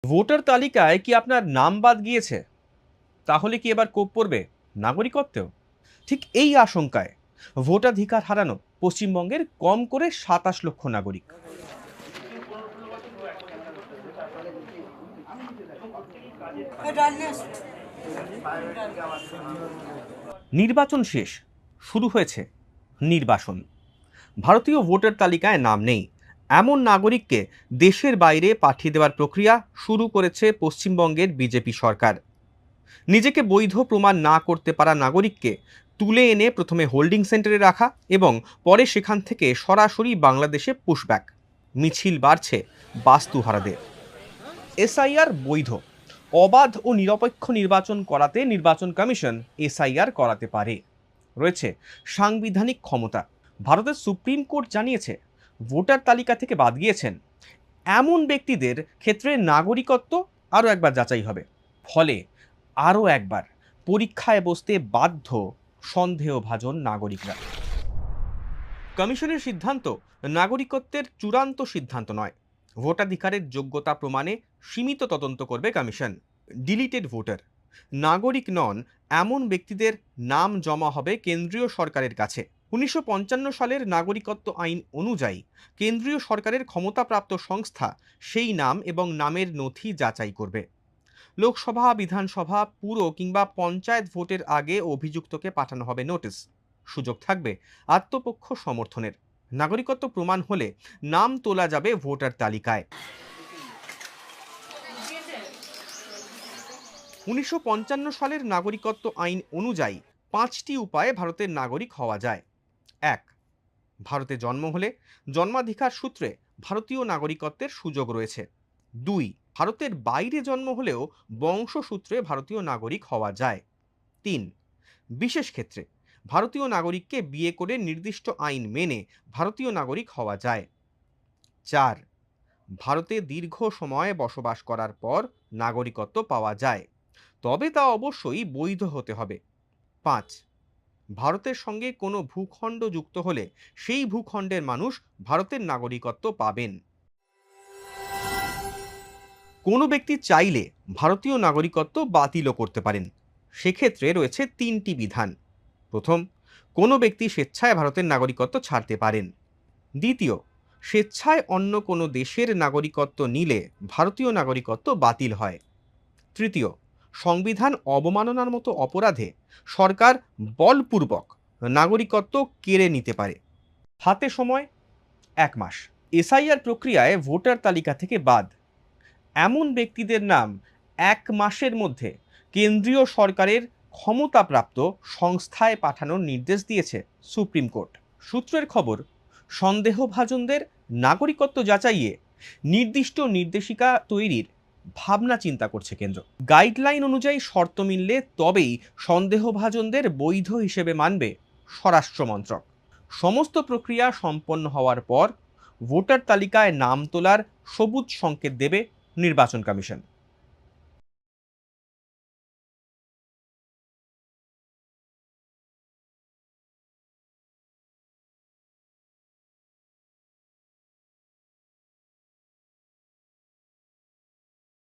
Voter তালিকায় কি আপনার নাম বাদ গিয়েছে? তাহলে কি এবার কোপ পড়বে নাগরিকত্বেও? ঠিক এই আশঙ্কায় ভোটাধিকার হারানো পশ্চিমবঙ্গের কম করে ২৭ লক্ষ নাগরিক। নির্বাচন শেষ, শুরু হয়েছে নির্বাসন। ভারতীয় ভোটার তালিকায় নাম নেই এমন নাগরিককে দেশের বাইরে পাঠিয়ে দেওয়ার প্রক্রিয়া শুরু করেছে পশ্চিমবঙ্গের বিজেপি সরকার। নিজেকে বৈধ প্রমাণ না করতে পারা নাগরিককে তুলে এনে প্রথমে হোল্ডিং সেন্টারে রাখা এবং পরে সেখান থেকে সরাসরি বাংলাদেশে পুশব্যাক। মিছিল বাড়ছে বাস্তুহারাদের। এসআইআর বৈধ, অবাধ ও নিরপেক্ষ নির্বাচন করাতে নির্বাচন কমিশন এসআইআর করাতে পারে। রয়েছে সাংবিধানিক ক্ষমতা। ভারতের সুপ্রিম কোর্ট জানিয়েছে ভোটার তালিকা থেকে বাদ গিয়েছেন এমন ব্যক্তিদের ক্ষেত্রে নাগরিকত্ব আরও একবার যাচাই হবে। ফলে আরও একবার পরীক্ষায় বসতে বাধ্য সন্দেহভাজন নাগরিকরা। কমিশনের সিদ্ধান্ত নাগরিকত্বের চূড়ান্ত সিদ্ধান্ত নয়। ভোটাধিকারের যোগ্যতা প্রমাণে সীমিত তদন্ত করবে কমিশন। ডিলিটেড ভোটার, নাগরিক নন এমন ব্যক্তিদের নাম জমা হবে কেন্দ্রীয় সরকারের কাছে। ১৯৫৫ সালের নাগরিকত্ব আইন অনুযায়ী কেন্দ্রীয় সরকারের ক্ষমতাপ্রাপ্ত সংস্থা সেই নাম এবং নামের নথি যাচাই করবে। লোকসভা, বিধানসভা, পুর কিংবা পঞ্চায়েত ভোটের আগে অভিযুক্তকে পাঠানো হবে নোটিশ। সুযোগ থাকবে আত্মপক্ষ সমর্থনের। নাগরিকত্ব প্রমাণ হলে নাম তোলা যাবে ভোটার তালিকায়। ১৯৫৫ সালের নাগরিকত্ব আইন অনুযায়ী ৫টি উপায়ে ভারতের নাগরিক হওয়া যায়। ১. ভারতে জন্ম হলে জন্মাধিকার সূত্রে ভারতীয় নাগরিকত্বের সুযোগ রয়েছে। ২. ভারতের বাইরে জন্ম হলেও বংশসূত্রে ভারতীয় নাগরিক হওয়া যায়। ৩. বিশেষ ক্ষেত্রে ভারতীয় নাগরিককে বিয়ে করে নির্দিষ্ট আইন মেনে ভারতীয় নাগরিক হওয়া যায়। ৪. ভারতে দীর্ঘ সময় বসবাস করার পর নাগরিকত্ব পাওয়া যায়, তবে তা অবশ্যই বৈধ হতে হবে। ৫. ভারতের সঙ্গে কোনো ভূখণ্ড যুক্ত হলে সেই ভূখণ্ডের মানুষ ভারতের নাগরিকত্ব পাবেন। কোনো ব্যক্তি চাইলে ভারতীয় নাগরিকত্ব বাতিলও করতে পারেন। সেক্ষেত্রে রয়েছে ৩টি বিধান। প্রথম, কোনো ব্যক্তি স্বেচ্ছায় ভারতের নাগরিকত্ব ছাড়তে পারেন। দ্বিতীয়, স্বেচ্ছায় অন্য কোনো দেশের নাগরিকত্ব নিলে ভারতীয় নাগরিকত্ব বাতিল হয়। তৃতীয়, সংবিধান অবমাননার মতো অপরাধে সরকার বলপূর্বক নাগরিকত্ব কেড়ে নিতে পারে। হাতে সময় ১ মাস। এসআইআর প্রক্রিয়ায় ভোটার তালিকা থেকে বাদ এমন ব্যক্তিদের নাম ১ মাসের মধ্যে কেন্দ্রীয় সরকারের ক্ষমতাপ্রাপ্ত সংস্থায় পাঠানোর নির্দেশ দিয়েছে সুপ্রিম কোর্ট। সূত্রের খবর, সন্দেহভাজনদের নাগরিকত্ব যাচাইয়ে নির্দিষ্ট নির্দেশিকা তৈরির ভাবনা চিন্তা করছে কেন্দ্র। গাইডলাইন অনুযায়ী শর্ত মিললে তবেই সন্দেহভাজনদের বৈধ হিসেবে মানবে স্বরাষ্ট্র মন্ত্রক। সমস্ত প্রক্রিয়া সম্পন্ন হওয়ার পর ভোটার তালিকায় নাম তোলার সবুজ সংকেত দেবে নির্বাচন কমিশন।